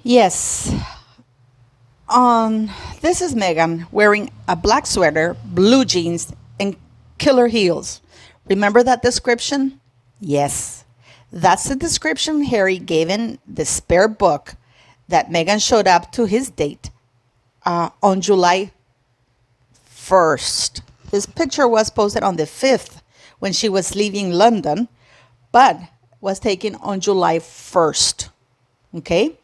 Yes. This is Meghan wearing a black sweater, blue jeans, and killer heels. Remember that description? Yes. That's the description Harry gave in the spare book that Meghan showed up to his date on July 1st. His picture was posted on the 5th when she was leaving London, but was taken on July 1st. Okay?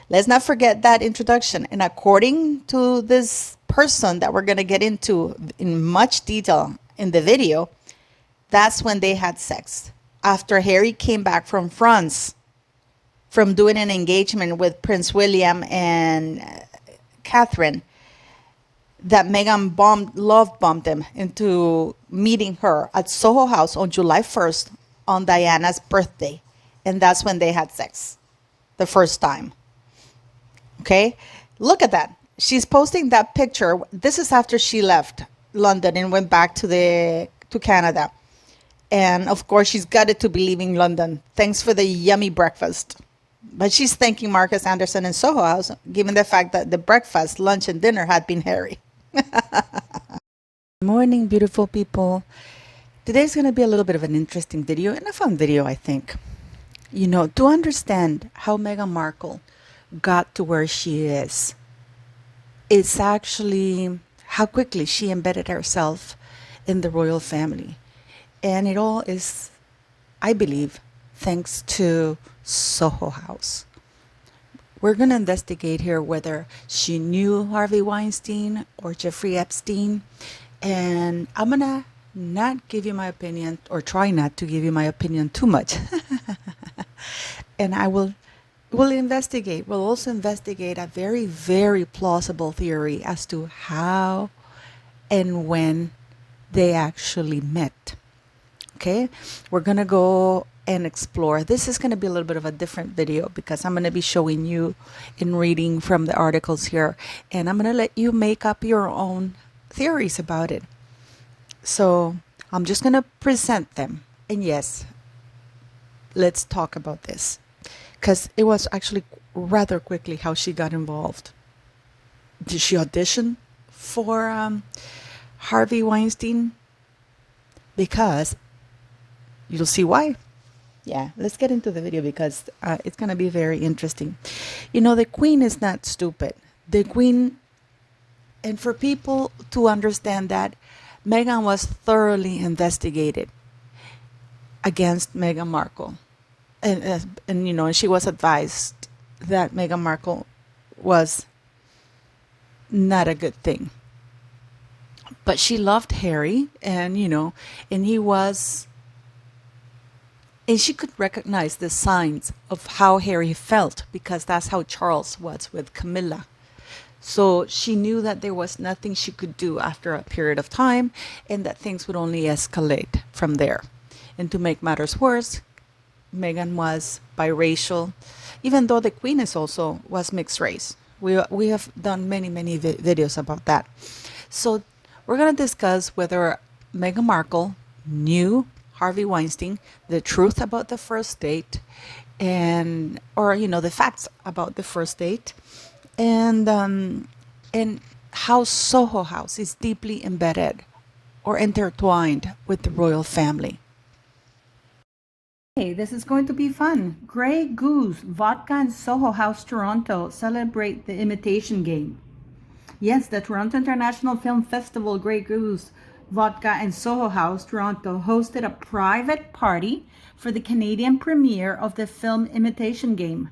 Let's not forget that introduction. And according to this person that we're going to get into in much detail in the video, that's when they had sex. After Harry came back from France from doing an engagement with Prince William and Catherine, that Meghan love bombed him into meeting her at Soho House on July 1st on Diana's birthday. And that's when they had sex the first time. Okay, look at that. She's posting that picture. This is after she left London and went back to Canada. And of course, she's gutted to be leaving London. Thanks for the yummy breakfast. But she's thanking Marcus Anderson and Soho House, given the fact that the breakfast, lunch, and dinner had been hairy. Morning, beautiful people. Today's going to be a little bit of an interesting video and a fun video, I think. You know, to understand how Meghan Markle got to where she is, it's actually how quickly she embedded herself in the royal family. And it all is, I believe, thanks to Soho House. We're going to investigate here whether she knew Harvey Weinstein or Jeffrey Epstein. And I'm going to not give you my opinion, or try not to give you my opinion too much. And we'll investigate. We'll also investigate a very, very plausible theory as to how and when they actually met. Okay? We're going to go and explore. This is going to be a little bit of a different video because I'm going to be showing you and reading from the articles here. And I'm going to let you make up your own theories about it. So I'm just going to present them. And yes, let's talk about this, because it was actually rather quickly how she got involved. Did she audition for Harvey Weinstein? Because you'll see why. Yeah, let's get into the video because it's going to be very interesting. You know, the Queen is not stupid. The Queen, and for people to understand that, Meghan was thoroughly investigated against Meghan Markle. And you know, and she was advised that Meghan Markle was not a good thing. But she loved Harry, and you know, and he was, and she could recognize the signs of how Harry felt because that's how Charles was with Camilla. So she knew that there was nothing she could do after a period of time, and that things would only escalate from there. And to make matters worse, Meghan was biracial, even though the Queen was mixed race. We have done many videos about that. So we're going to discuss whether Meghan Markle knew Harvey Weinstein, the truth about the first date, or you know, the facts about the first date, and how Soho House is deeply embedded or intertwined with the royal family. Hey, this is going to be fun. Grey Goose, Vodka and Soho House Toronto celebrate the Imitation Game. Yes, the Toronto International Film Festival, Grey Goose, Vodka and Soho House Toronto hosted a private party for the Canadian premiere of the film Imitation Game,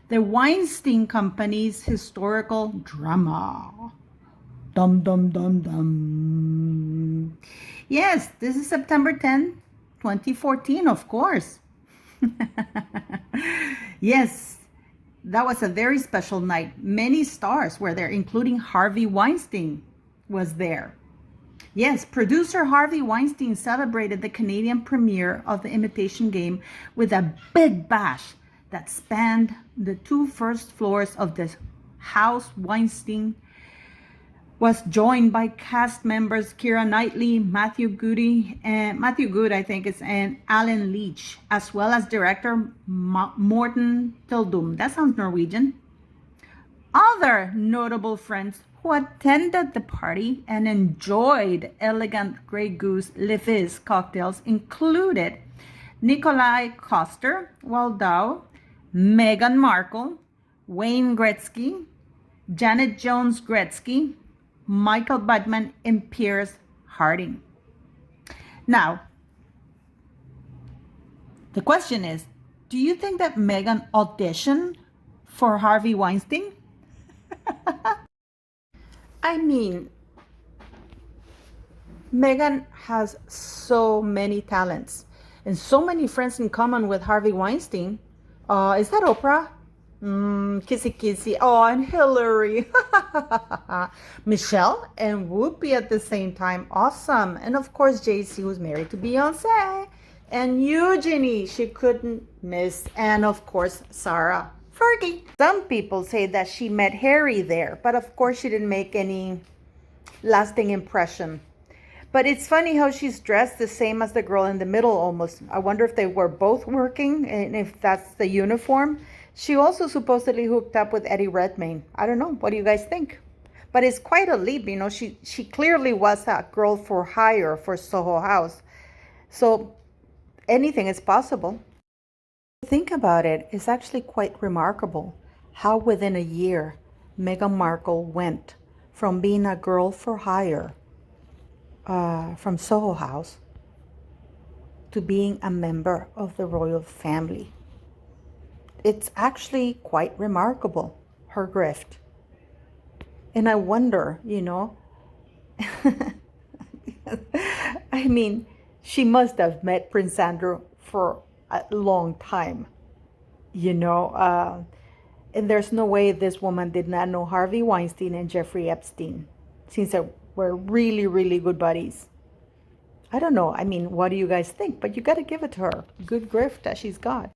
the Weinstein Company's historical drama. Dum dum dum dum. Yes, this is September 10, 2014, of course. Yes, that was a very special night. Many stars were there, including Harvey Weinstein was there. Yes, producer Harvey Weinstein celebrated the Canadian premiere of The Imitation Game with a big bash that spanned the two first floors of the house. Weinstein was joined by cast members Keira Knightley, Matthew Good, I think it's, and Alan Leach, as well as director Morten Tildum. That sounds Norwegian. Other notable friends who attended the party and enjoyed elegant Grey Goose Levis cocktails included Nikolai Coster-Waldau, Meghan Markle, Wayne Gretzky, Janet Jones Gretzky, Michael Budman, and Pierce Harding. Now, the question is, do you think that Meghan auditioned for Harvey Weinstein? I mean, Meghan has so many talents and so many friends in common with Harvey Weinstein. Is that Oprah? Kissy Kissy. Oh, and Hillary. Michelle and Whoopi at the same time. Awesome. And of course, Jay-Z, who's married to Beyonce. And Eugenie, she couldn't miss. And of course, Sarah Fergie. Some people say that she met Harry there, but of course she didn't make any lasting impression. But it's funny how she's dressed the same as the girl in the middle almost. I wonder if they were both working and if that's the uniform. She also supposedly hooked up with Eddie Redmayne. I don't know. What do you guys think? But it's quite a leap, you know. She clearly was a girl for hire for Soho House. So anything is possible. Think about it, it's actually quite remarkable how within a year Meghan Markle went from being a girl for hire from Soho House to being a member of the royal family. It's actually quite remarkable, her grift. And I wonder, you know, I mean, she must have met Prince Andrew for a long time, you know, and there's no way this woman did not know Harvey Weinstein and Jeffrey Epstein, since they were really, really good buddies. I don't know. I mean, what do you guys think? But you got to give it to her. Good grift that she's got.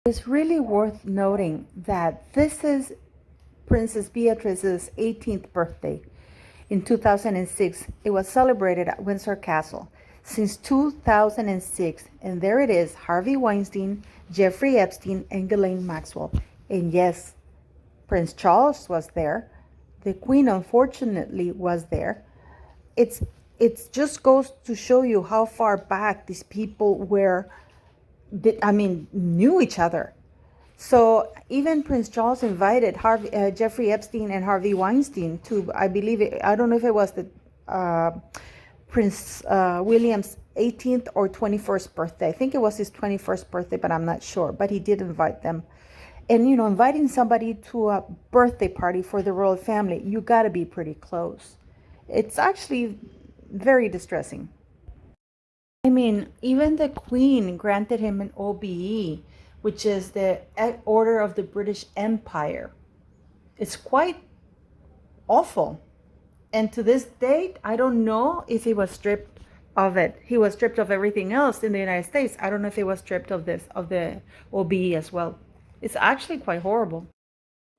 It's really worth noting that this is Princess Beatrice's 18th birthday. In 2006, it was celebrated at Windsor Castle. Since 2006, and there it is, Harvey Weinstein, Jeffrey Epstein, and Ghislaine Maxwell. And yes, Prince Charles was there. The Queen, unfortunately, was there. It just goes to show you how far back these people knew each other. So even Prince Charles invited Jeffrey Epstein and Harvey Weinstein to, I don't know if it was the Prince William's 18th or 21st birthday. I think it was his 21st birthday, but I'm not sure. But he did invite them. And, you know, inviting somebody to a birthday party for the royal family, you got to be pretty close. It's actually very distressing. I mean, even the Queen granted him an OBE, which is the Order of the British Empire. It's quite awful. And to this date, I don't know if he was stripped of it. He was stripped of everything else in the United States. I don't know if he was stripped of the OBE as well. It's actually quite horrible.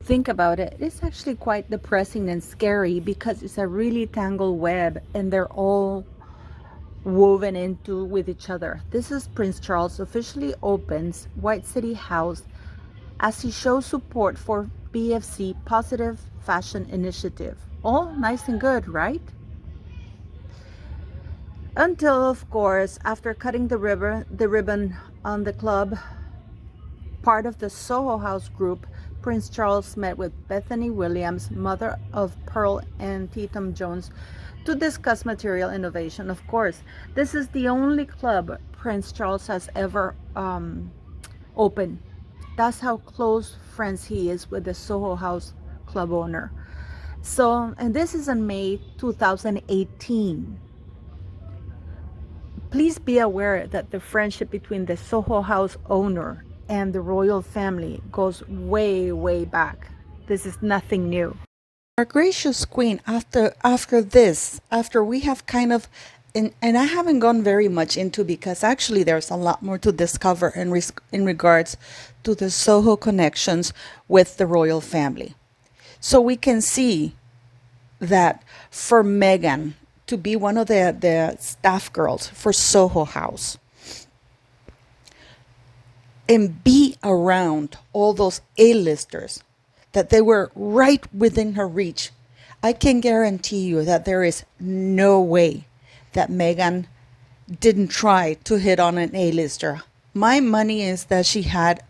Think about it. It's actually quite depressing and scary because it's a really tangled web and they're all woven into with each other. This is Prince Charles officially opens White City House as he shows support for BFC Positive Fashion Initiative. All nice and good, right? Until, of course, after cutting the ribbon on the club, part of the Soho House group, Prince Charles met with Bethany Williams, mother of Pearl and Tatum Jones, to discuss material innovation. Of course, this is the only club Prince Charles has ever opened. That's how close friends he is with the Soho House club owner. So, and this is in May 2018. Please be aware that the friendship between the Soho House owner and the royal family goes way, way back. This is nothing new. Our gracious Queen, after we have kind of, and I haven't gone very much into because actually there's a lot more to discover in regards to the Soho connections with the royal family. So we can see that for Meghan to be one of the staff girls for Soho House and be around all those A-listers that they were right within her reach. I can guarantee you that there is no way that Meghan didn't try to hit on an A-lister. My money is that she had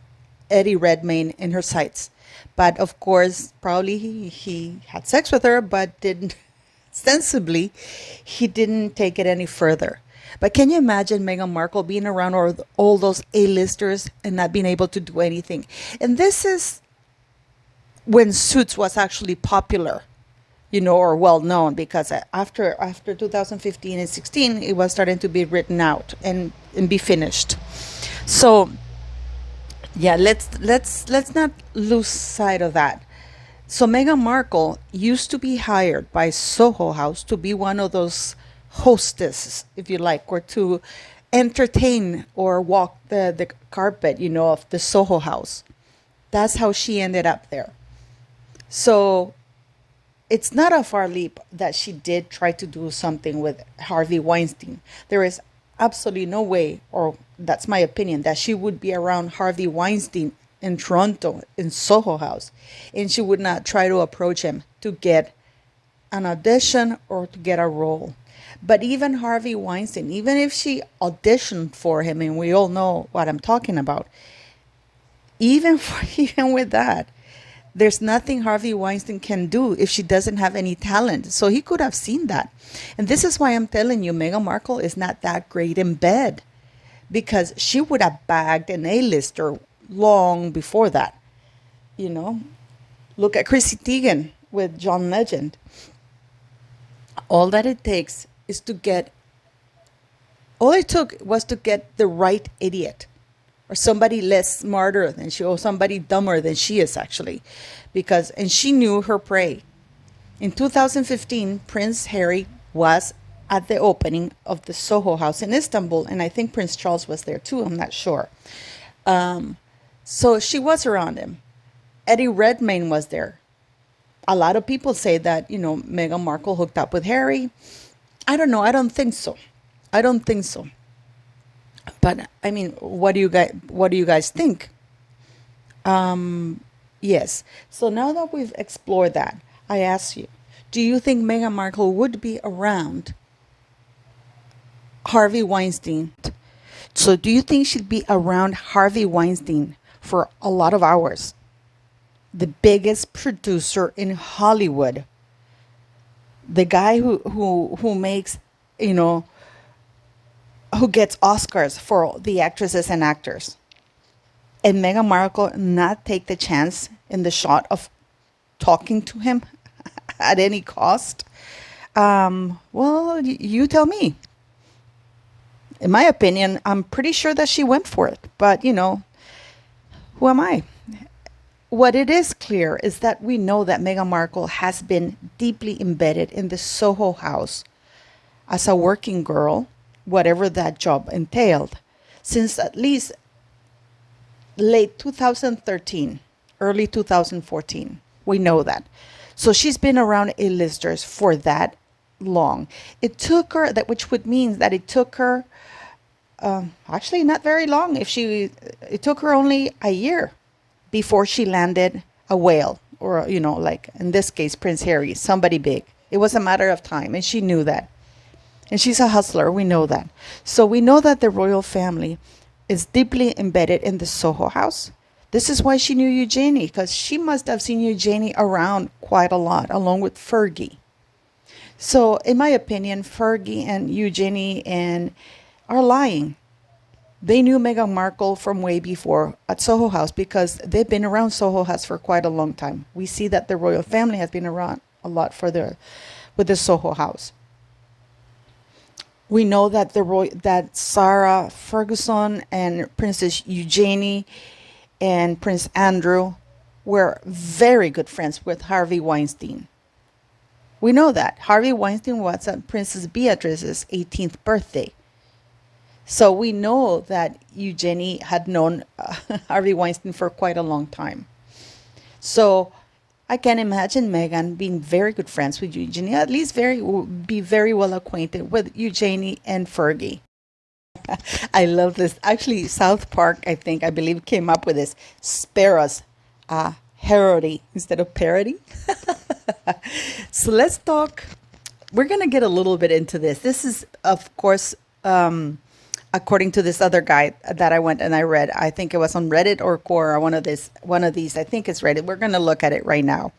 Eddie Redmayne in her sights. But of course, probably he had sex with her, but didn't, sensibly, he didn't take it any further. But can you imagine Meghan Markle being around all those A-listers and not being able to do anything? And this is when Suits was actually popular, or well known, because after 2015 and 16, it was starting to be written out and be finished. So yeah, let's not lose sight of that. So Meghan Markle used to be hired by Soho House to be one of those hostesses, if you like, or to entertain or walk the carpet, of the Soho House. That's how she ended up there. So it's not a far leap that she did try to do something with Harvey Weinstein. There is absolutely no way, or that's my opinion, that she would be around Harvey Weinstein in Toronto, in Soho House, and she would not try to approach him to get an audition or to get a role. But even Harvey Weinstein, even if she auditioned for him, and we all know what I'm talking about, even with that, there's nothing Harvey Weinstein can do if she doesn't have any talent. So he could have seen that. And this is why I'm telling you, Meghan Markle is not that great in bed, because she would have bagged an A-lister long before that. Look at Chrissy Teigen with John Legend. All that it takes is all it took was to get the right idiot, or somebody less smarter than she, or somebody dumber than she is actually, and she knew her prey. In 2015, Prince Harry was at the opening of the Soho House in Istanbul, and I think Prince Charles was there too, I'm not sure. So she was around him. Eddie Redmayne was there. A lot of people say that, Meghan Markle hooked up with Harry. I don't know. I don't think so. But I mean, what do you guys think? Yes. So now that we've explored that, I ask you, do you think Meghan Markle would be around Harvey Weinstein? So do you think she'd be around Harvey Weinstein for a lot of hours? The biggest producer in Hollywood. The guy who makes, who gets Oscars for the actresses and actors. And Meghan Markle not take the chance in the shot of talking to him at any cost? Well, you tell me. In my opinion, I'm pretty sure that she went for it. But, who am I? What it is clear is that we know that Meghan Markle has been deeply embedded in the Soho House as a working girl, whatever that job entailed, since at least late 2013, early 2014. We know that. So she's been around A-listers for that long. It took her, which would mean that it took her, actually not very long. It took her only a year before she landed a whale, or, like in this case, Prince Harry, somebody big. It was a matter of time, and she knew that. And she's a hustler, we know that. So we know that the royal family is deeply embedded in the Soho House. This is why she knew Eugenie, because she must have seen Eugenie around quite a lot, along with Fergie. So in my opinion, Fergie and Eugenie are lying. They knew Meghan Markle from way before at Soho House, because they've been around Soho House for quite a long time. We see that the royal family has been around a lot with the Soho House. We know that that Sarah Ferguson and Princess Eugenie and Prince Andrew were very good friends with Harvey Weinstein. We know that. Harvey Weinstein was at Princess Beatrice's 18th birthday. So we know that Eugenie had known Harvey Weinstein for quite a long time. So I can imagine Meghan being very good friends with Eugenie, at least be very well acquainted with Eugenie and Fergie. I love this. Actually, South Park, I believe, came up with this. Spare us a Parody instead of parody. So let's talk. We're going to get a little bit into this. This is, of course, according to this other guy that I went and I read. I think it was on Reddit or Quora, one of these. I think it's Reddit. We're going to look at it right now.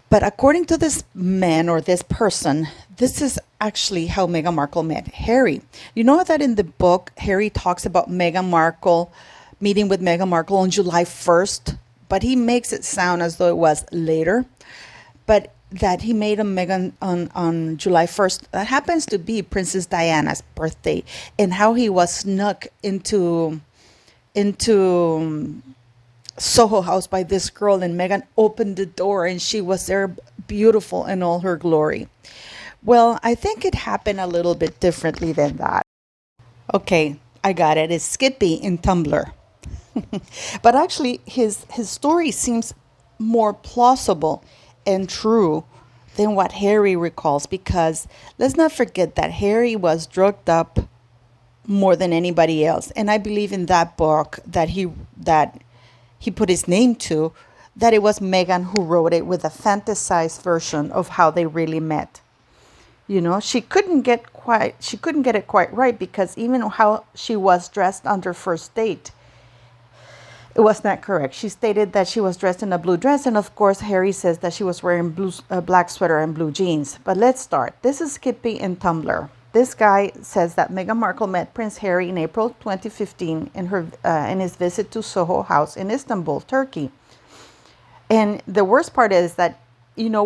But according to this man or this person, this is actually how Meghan Markle met Harry. You know that in the book, Harry talks about Meghan Markle meeting with Meghan Markle on July 1st, but he makes it sound as though it was later. But that he made a Meghan on July 1st. That happens to be Princess Diana's birthday, and how he was snuck into Soho House by this girl, and Meghan opened the door and she was there beautiful in all her glory. Well, I think it happened a little bit differently than that. Okay, I got it. It's Skippy in Tumblr. But actually his story seems more plausible and true than what Harry recalls, because let's not forget that Harry was drugged up more than anybody else. And I believe in that book that he put his name to, that it was Meghan who wrote it with a fantasized version of how they really met. You know, she couldn't get it quite right, because even how she was dressed on their first date, it was not correct. She stated that she was dressed in a blue dress, and of course Harry says that she was wearing a black sweater and blue jeans. But let's start. This is Skippy in Tumblr. This guy says that Meghan Markle met Prince Harry in April 2015 in his visit to Soho House in Istanbul, Turkey. And the worst part is that, you know,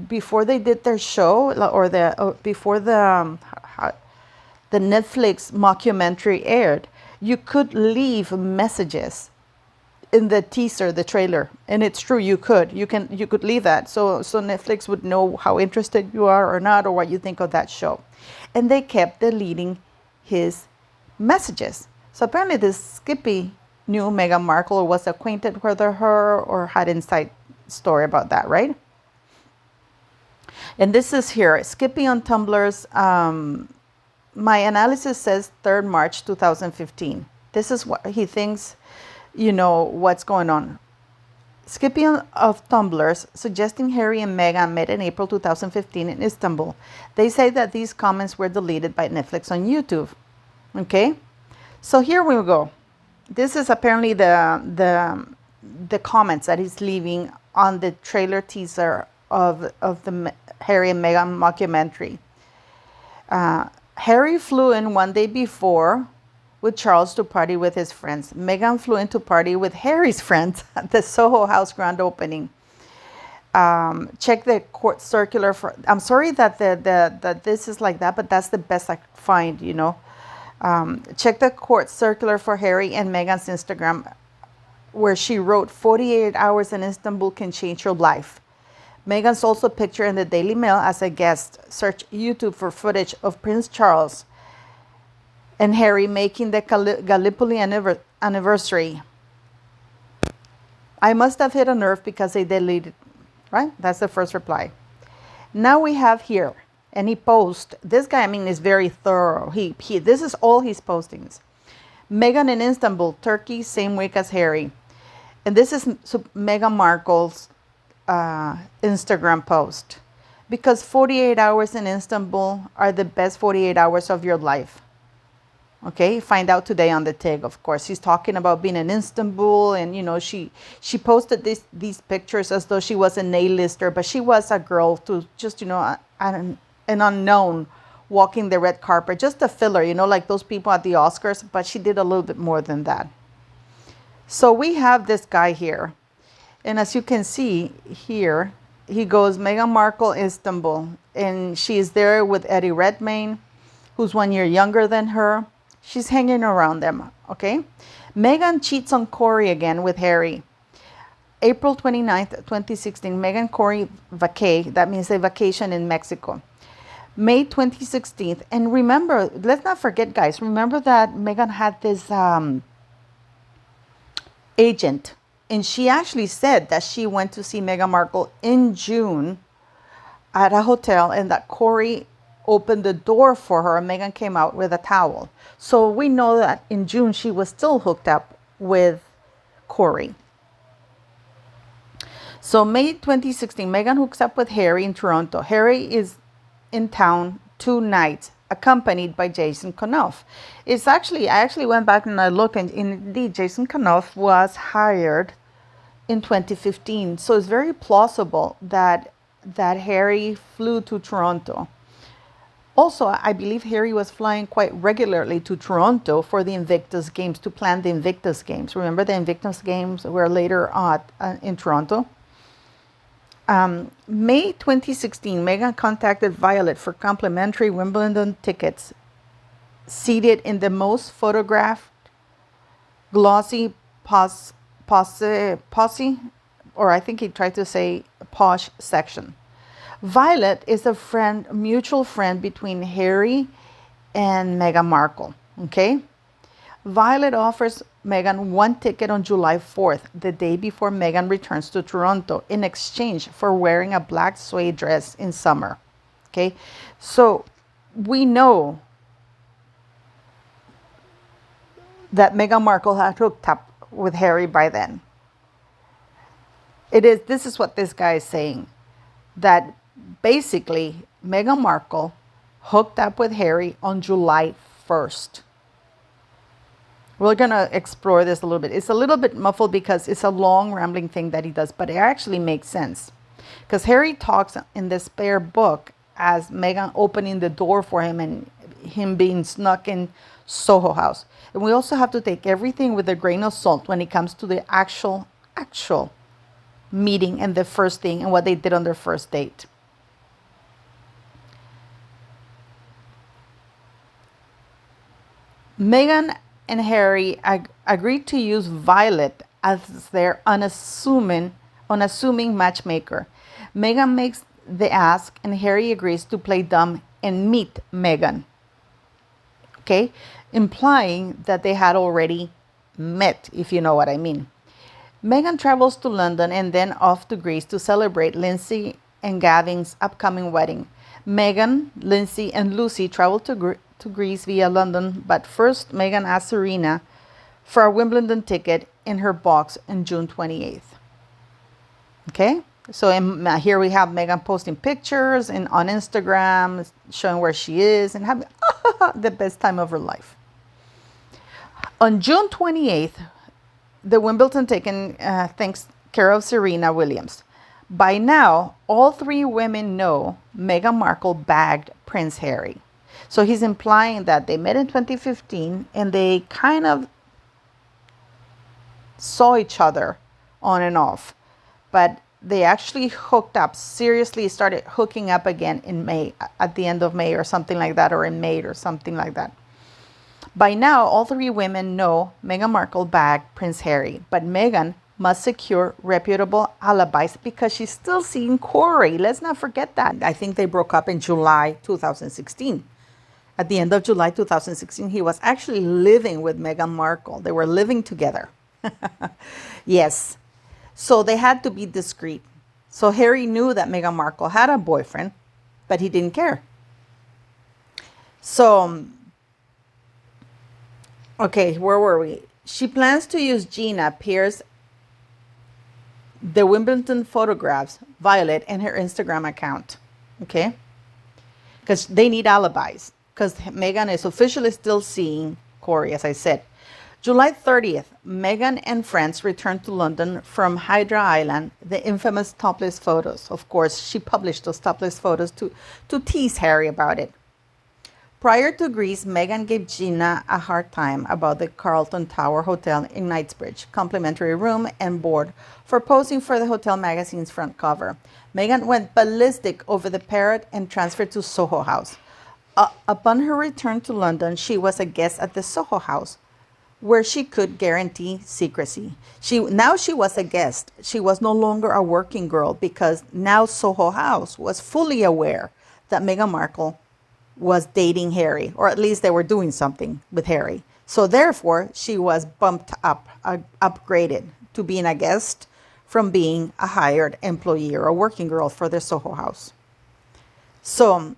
before they did their show, before the Netflix mockumentary aired, you could leave messages in the teaser, the trailer, and it's true, you could leave that, so Netflix would know how interested you are or not, or what you think of that show. And they kept deleting his messages. So apparently this Skippy knew Meghan Markle, or was acquainted with her, or had inside story about that, right? And this is here, Skippy on Tumblr's, my analysis says 3rd March 2015. This is what he thinks, you know, what's going on. Skippy of Tumblr's suggesting Harry and Meghan met in April 2015 in Istanbul. They say that these comments were deleted by Netflix on YouTube. Okay, so here we go. This is apparently the comments that he's leaving on the trailer teaser of the Harry and Meghan mockumentary. Harry flew in one day before with Charles to party with his friends. Meghan flew in to party with Harry's friends at the Soho House grand opening. Check the court circular for. I'm sorry that that this is like that, but that's the best I could find. You know, check the court circular for Harry and Meghan's Instagram, where she wrote, "48 hours in Istanbul can change your life." Meghan's also pictured in the Daily Mail as a guest. Search YouTube for footage of Prince Charles and Harry making the Gallipoli anniversary. I must have hit a nerve because they deleted, right? That's the first reply. Now we have here, and he posts, this guy, I mean, is very thorough. This is all his postings. Meghan in Istanbul, Turkey, same week as Harry. And this is Meghan Markle's Instagram post. Because 48 hours in Istanbul are the best 48 hours of your life. Okay, find out today on the TIG, of course. He's talking about being in Istanbul, and, you know, she posted these pictures as though she was an A-lister, but she was a girl to just, you know, an unknown walking the red carpet, just a filler, you know, like those people at the Oscars, but she did a little bit more than that. So we have this guy here, and as you can see here, he goes, Meghan Markle, Istanbul, and she is there with Eddie Redmayne, who's 1 year younger than her. She's hanging around them, okay? Meghan cheats on Corey again with Harry. April 29th, 2016, Meghan Corey vacay. That means they vacation in Mexico. May 2016. And remember, let's not forget, guys, remember that Meghan had this agent. And she actually said that she went to see Meghan Markle in June at a hotel, and that Corey opened the door for her, and Meghan came out with a towel. So we know that in June she was still hooked up with Corey. So May 2016, Meghan hooks up with Harry in Toronto. Harry is in town 2 nights, accompanied by Jason Kanoff. I actually went back and I looked, and indeed, Jason Kanoff was hired in 2015. So it's very plausible that Harry flew to Toronto. Also, I believe Harry was flying quite regularly to Toronto for the Invictus Games, to plan the Invictus Games. Remember, the Invictus Games were later in Toronto? May 2016, Meghan contacted Violet for complimentary Wimbledon tickets, seated in the most photographed, glossy posse, or I think he tried to say posh section. Violet is a mutual friend between Harry and Meghan Markle. Okay? Violet offers Meghan one ticket on July 4th, the day before Meghan returns to Toronto, in exchange for wearing a black suede dress in summer. Okay? So we know that Meghan Markle had hooked up with Harry by then. This is what this guy is saying, that basically Meghan Markle hooked up with Harry on July 1st. We're going to explore this a little bit. It's a little bit muffled because it's a long rambling thing that he does, but it actually makes sense. Because Harry talks in the spare book as Meghan opening the door for him and him being snuck in Soho House. And we also have to take everything with a grain of salt when it comes to the actual meeting and the first thing and what they did on their first date. Meghan and Harry agreed to use Violet as their unassuming matchmaker. Meghan makes the ask and Harry agrees to play dumb and meet Meghan. Okay? Implying that they had already met, if you know what I mean. Meghan travels to London and then off to Greece to celebrate Lindsay and Gavin's upcoming wedding. Meghan, Lindsay, and Lucy travel to Greece via London, but first Meghan asks Serena for a Wimbledon ticket in her box on June 28th. Okay? So here we have Meghan posting pictures on Instagram, showing where she is and having the best time of her life. On June 28th, the Wimbledon taken takes care of Serena Williams. By now, all three women know Meghan Markle bagged Prince Harry. So he's implying that they met in 2015 and they kind of saw each other on and off. But they actually hooked up, seriously started hooking up again in May, at the end of May or something like that, or in May or something like that. By now, all three women know Meghan Markle bagged Prince Harry, but Meghan must secure reputable alibis because she's still seeing Corey. Let's not forget that. I think they broke up in July 2016. At the end of July 2016, he was actually living with Meghan Markle. They were living together. Yes. So they had to be discreet. So Harry knew that Meghan Markle had a boyfriend, but he didn't care. So, okay, where were we? She plans to use Gina Pierce, the Wimbledon photographs, Violet, in her Instagram account. Okay? Because they need alibis. Because Meghan is officially still seeing Corey, as I said. July 30th, Meghan and friends returned to London from Hydra Island, the infamous topless photos. Of course, she published those topless photos to tease Harry about it. Prior to Greece, Meghan gave Gina a hard time about the Carlton Tower Hotel in Knightsbridge, complimentary room and board, for posing for the hotel magazine's front cover. Meghan went ballistic over the parrot and transferred to Soho House. Upon her return to London, she was a guest at the Soho House, where she could guarantee secrecy. Now she was a guest. She was no longer a working girl, because now Soho House was fully aware that Meghan Markle was dating Harry, or at least they were doing something with Harry. So therefore, she was bumped up, upgraded to being a guest from being a hired employee or a working girl for the Soho House. So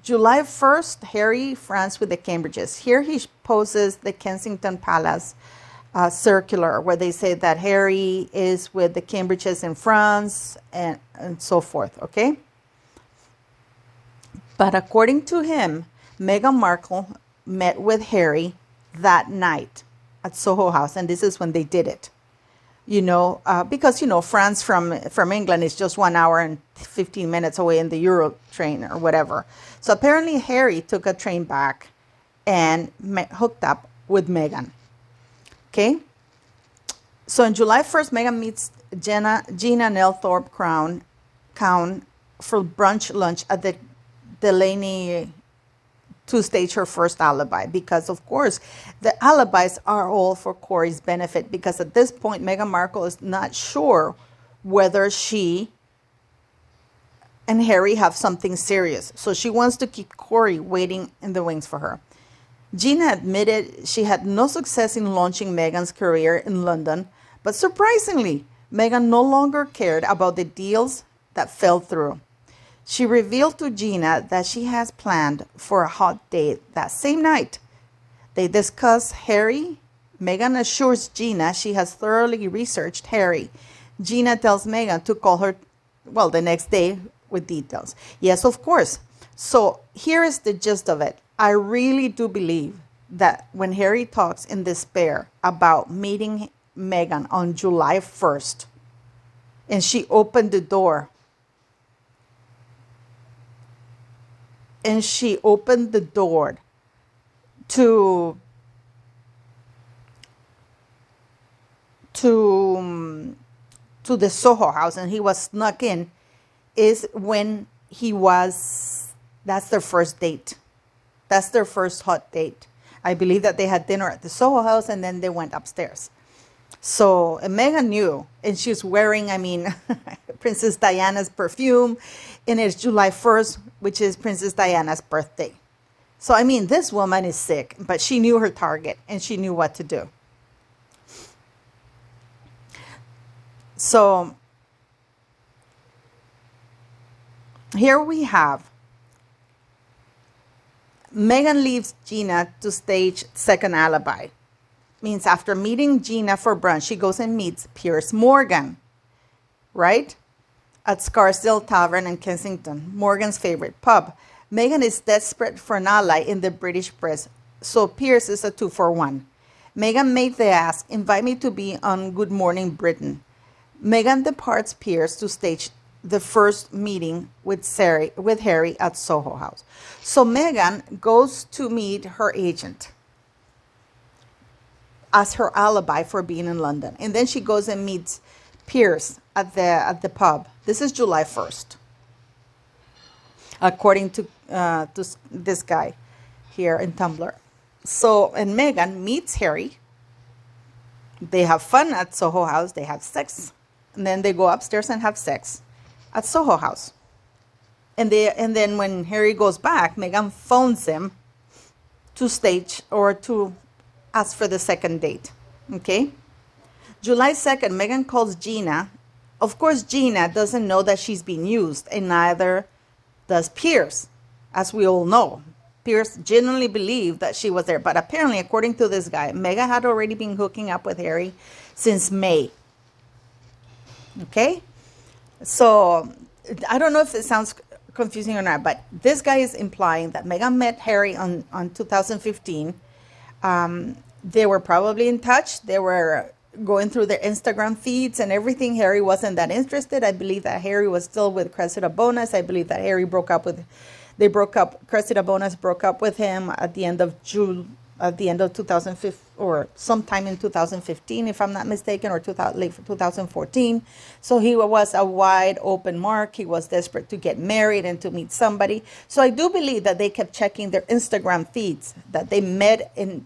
July 1st, Harry France with the Cambridges. Here he poses the Kensington Palace circular where they say that Harry is with the Cambridges in France and so forth, okay? But according to him, Meghan Markle met with Harry that night at Soho House, and this is when they did it. Because France from England is just 1 hour and 15 minutes away in the Euro train or whatever. So apparently Harry took a train back and hooked up with Meghan. Okay. So on July 1st, Meghan meets Gina Nelthorpe Crown for brunch lunch at the Delaney to stage her first alibi, because of course the alibis are all for Corey's benefit, because at this point Meghan Markle is not sure whether she and Harry have something serious, so she wants to keep Corey waiting in the wings for her. Gina admitted she had no success in launching Meghan's career in London, but surprisingly Meghan no longer cared about the deals that fell through. She revealed to Gina that she has planned for a hot date that same night. They discuss Harry. Meghan assures Gina she has thoroughly researched Harry. Gina tells Meghan to call her, the next day with details. Yes, of course. So here is the gist of it. I really do believe that when Harry talks in despair about meeting Meghan on July 1st, and she opened the door, to the Soho House, and he was snuck in, is when that's their first date. That's their first hot date. I believe that they had dinner at the Soho House and then they went upstairs. So Meghan knew, and she's wearing, Princess Diana's perfume, and it's July 1st, which is Princess Diana's birthday. So, this woman is sick, but she knew her target and she knew what to do. So, here we have Meghan leaves Gina to stage second alibi. Means after meeting Gina for brunch, she goes and meets Piers Morgan, right? At Scarsdale Tavern in Kensington, Morgan's favorite pub. Meghan is desperate for an ally in the British press, so Piers is a 2-for-1. Meghan made the ask, invite me to be on Good Morning Britain. Meghan departs Piers to stage the first meeting with Harry at Soho House. So Meghan goes to meet her agent as her alibi for being in London. And then she goes and meets Piers at the pub. This is July 1st, according to this guy here in Tumblr. So, and Meghan meets Harry. They have fun at Soho House. They have sex. And then they go upstairs and have sex at Soho House. And then when Harry goes back, Meghan phones him to stage or to ask for the second date. Okay? July 2nd, Meghan calls Gina. Of course, Gina doesn't know that she's being used, and neither does Piers, as we all know. Piers genuinely believed that she was there, but apparently, according to this guy, Meghan had already been hooking up with Harry since May. Okay? So, I don't know if it sounds confusing or not, but this guy is implying that Meghan met Harry on 2015. They were probably in touch. They were going through their Instagram feeds and everything. Harry wasn't that interested. I believe that Harry was still with Cressida Bonas. I believe that Harry Cressida Bonas broke up with him at the end of June, at the end of 2015, or sometime in 2015, if I'm not mistaken, or late 2014. So he was a wide open mark. He was desperate to get married and to meet somebody. So I do believe that they kept checking their Instagram feeds, that they met in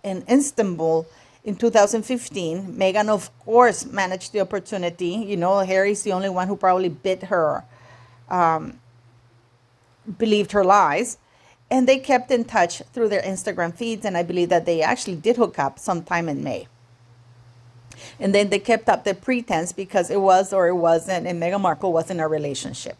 Istanbul in 2015. Meghan, of course, managed the opportunity. You know, Harry's the only one who probably believed her lies. And they kept in touch through their Instagram feeds. And I believe that they actually did hook up sometime in May. And then they kept up the pretense because it was or it wasn't, and Meghan Markle was in a relationship.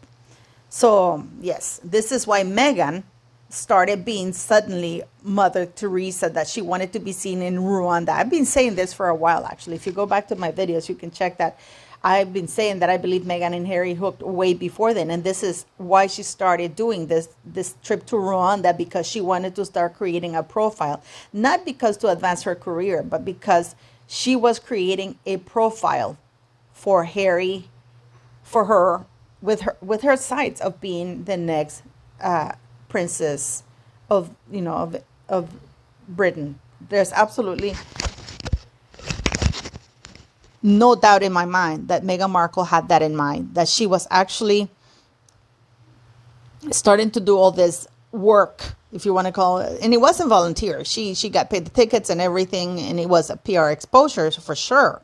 So, yes, this is why Meghan started being suddenly Mother Teresa, that she wanted to be seen in Rwanda. I've been saying this for a while, actually. If you go back to my videos, you can check that. I've been saying that I believe Meghan and Harry hooked way before then, and this is why she started doing this trip to Rwanda, because she wanted to start creating a profile, not because to advance her career, but because she was creating a profile for Harry, for her, with her sights of being the next princess of of Britain. There's absolutely no doubt in my mind that Meghan Markle had that in mind, that she was actually starting to do all this work, if you want to call it, and it wasn't volunteer. She got paid the tickets and everything, and it was a PR exposure for sure.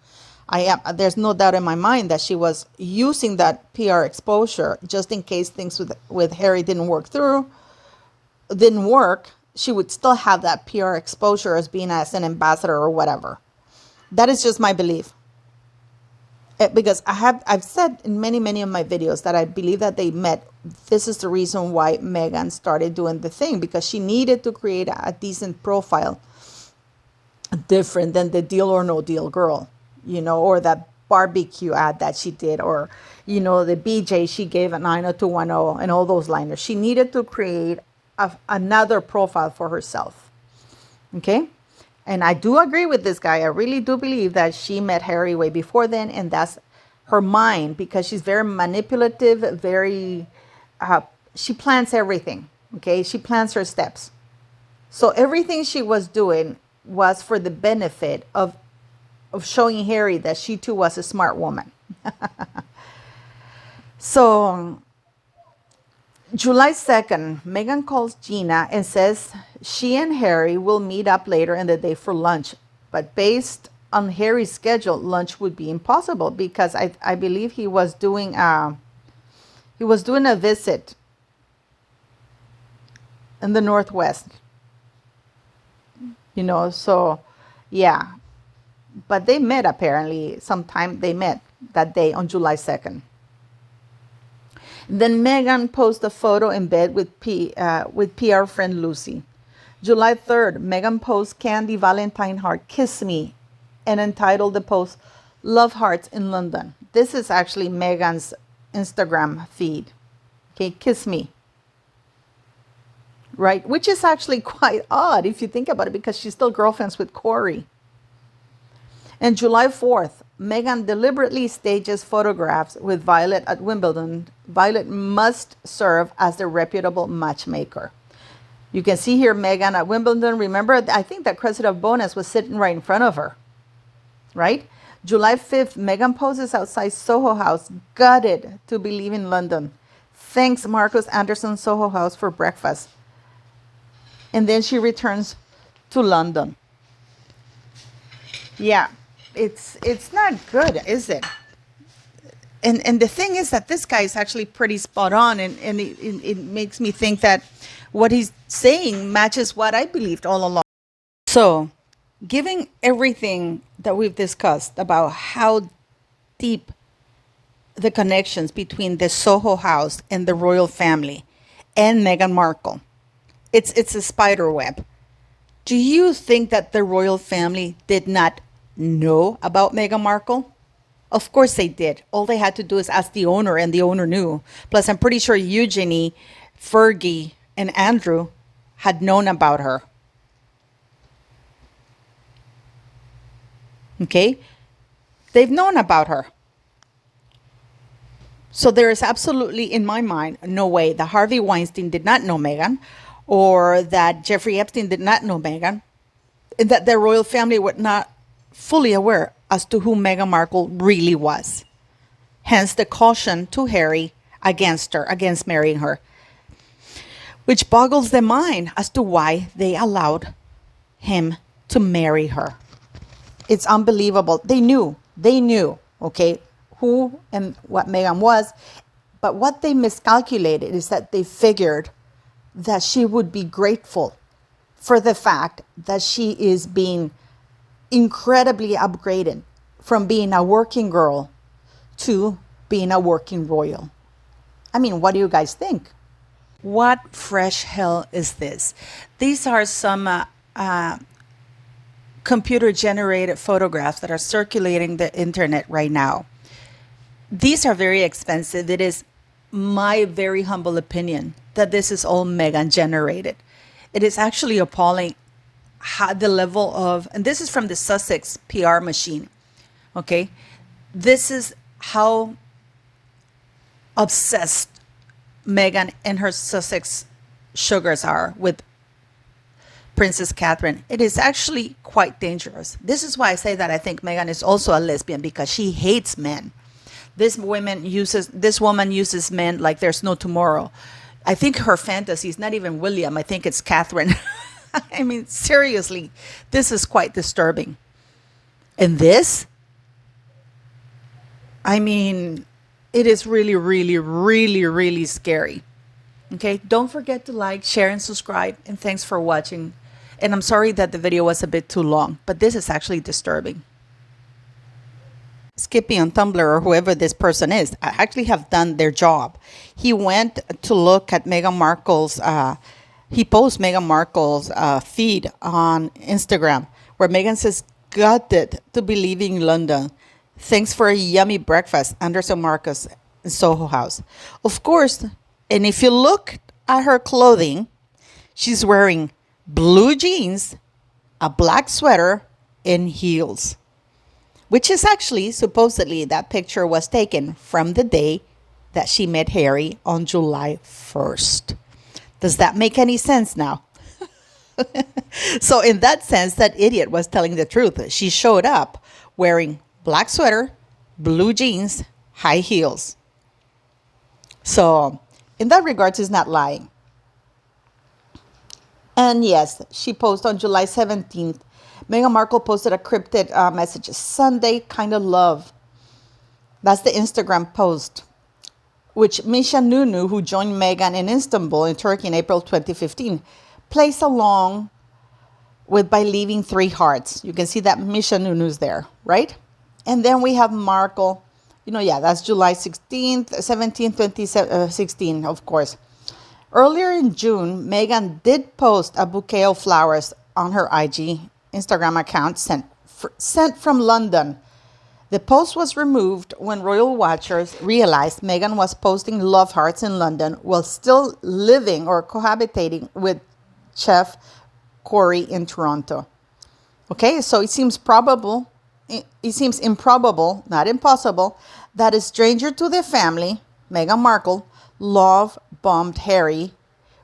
There's no doubt in my mind that she was using that PR exposure just in case things with Harry didn't work. She would still have that PR exposure as being as an ambassador or whatever. That is just my belief. Because I've said in many of my videos that I believe that they met. This is the reason why Meghan started doing the thing, because she needed to create a decent profile, different than the Deal or No Deal girl, or that barbecue ad that she did, or the BJ she gave at 90210 and all those liners. She needed to create another profile for herself. Okay. And I do agree with this guy. I really do believe that she met Harry way before then, and that's her mind, because she's very manipulative, she plans everything, okay? She plans her steps. So everything she was doing was for the benefit of showing Harry that she too was a smart woman. So July 2nd, Meghan calls Gina and says she and Harry will meet up later in the day for lunch. But based on Harry's schedule, lunch would be impossible, because I believe he was doing a visit in the Northwest. So yeah. But they met apparently sometime. They met that day on July 2nd. Then Meghan posts a photo in bed with PR friend Lucy. July 3rd, Meghan posts Candy Valentine heart, Kiss Me, and entitled the post, Love Hearts in London. This is actually Meghan's Instagram feed. Okay, Kiss Me. Right? Which is actually quite odd if you think about it, because she's still girlfriends with Corey. And July 4th, Meghan deliberately stages photographs with Violet at Wimbledon. Violet must serve as the reputable matchmaker. You can see here Meghan at Wimbledon. Remember, I think that Cressida Bonus was sitting right in front of her, right? July 5th, Meghan poses outside Soho House, gutted to be leaving London. Thanks Marcus Anderson Soho House for breakfast. And then she returns to London. Yeah. It's not good, is it? And the thing is that this guy is actually pretty spot on, and it makes me think that what he's saying matches what I believed all along. So, given everything that we've discussed about how deep the connections between the Soho House and the royal family and Meghan Markle, it's a spider web. Do you think that the royal family did not know about Meghan Markle? Of course they did. All they had to do is ask the owner, and the owner knew. Plus, I'm pretty sure Eugenie, Fergie, and Andrew had known about her. Okay? They've known about her. So there is absolutely, in my mind, no way that Harvey Weinstein did not know Meghan, or that Jeffrey Epstein did not know Meghan, and that the royal family were not fully aware as to who Meghan Markle really was. Hence the caution to Harry against her, against marrying her. Which boggles the mind as to why they allowed him to marry her. It's unbelievable. They knew, okay, who and what Meghan was. But what they miscalculated is that they figured that she would be grateful for the fact that she is being incredibly upgraded from being a working girl to being a working royal. I mean, what do you guys think? What fresh hell is this? These are some computer generated photographs that are circulating the internet right now. These are very expensive. It is my very humble opinion that this is all Meghan generated. It is actually appalling how the level of, and this is from the Sussex PR machine. Okay. This is how obsessed Meghan and her Sussex sugars are with Princess Catherine. It is actually quite dangerous. This is why I say that I think Meghan is also a lesbian, because she hates men. This woman uses men like there's no tomorrow. I think her fantasy is not even William. I think it's Catherine. I mean, seriously, this is quite disturbing. And this, I mean, it is really, really, really, really scary. Okay, don't forget to like, share, and subscribe. And thanks for watching. And I'm sorry that the video was a bit too long, but this is actually disturbing. Skippy on Tumblr, or whoever this person is, actually have done their job. He went to look at Meghan Markle's, he posts Meghan Markle's feed on Instagram, where Meghan says, "Gutted to be leaving London. Thanks for a yummy breakfast, Anderson Marcus in Soho House." Of course, and if you look at her clothing, she's wearing blue jeans, a black sweater, and heels. Which is actually, supposedly, that picture was taken from the day that she met Harry on July 1st. Does that make any sense now? So in that sense, that idiot was telling the truth. She showed up wearing black sweater, blue jeans, high heels. So in that regard, she's not lying. And yes, she posted on July 17th. Meghan Markle posted a cryptic message, "Sunday kind of love." That's the Instagram post, which Misha Nunu, who joined Meghan in Istanbul in Turkey in April 2015, plays along with by leaving 3 hearts. You can see that Misha Nunu's there, right? And then we have Markle, that's July 16th, 17th, 2016, of course. Earlier in June, Meghan did post a bouquet of flowers on her Instagram account sent from London. The post was removed when royal watchers realized Meghan was posting love hearts in London while still living or cohabitating with chef Corey in Toronto. Okay, so it seems improbable, not impossible, that a stranger to the family, Meghan Markle, love bombed Harry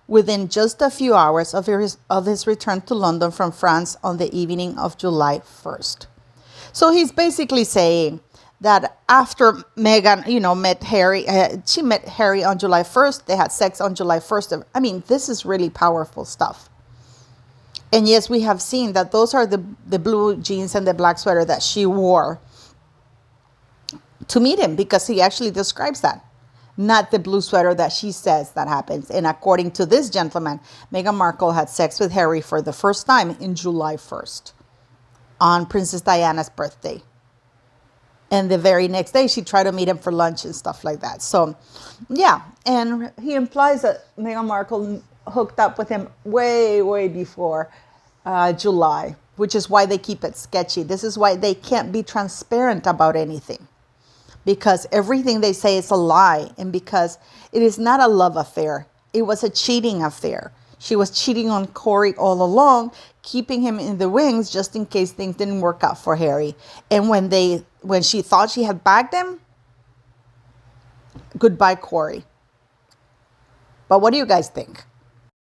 within just a few hours of his return to London from France on the evening of July 1st. So he's basically saying that after Meghan, met Harry, she met Harry on July 1st, they had sex on July 1st. I mean, this is really powerful stuff. And yes, we have seen that those are the blue jeans and the black sweater that she wore to meet him, because he actually describes that. Not the blue sweater that she says that happens. And according to this gentleman, Meghan Markle had sex with Harry for the first time in July 1st on Princess Diana's birthday. And the very next day, she tried to meet him for lunch and stuff like that. So, yeah. And he implies that Meghan Markle hooked up with him way, way before July, which is why they keep it sketchy. This is why they can't be transparent about anything, because everything they say is a lie, and because it is not a love affair. It was a cheating affair. She was cheating on Corey all along, keeping him in the wings just in case things didn't work out for Harry. And when she thought she had bagged him, goodbye, Corey. But what do you guys think?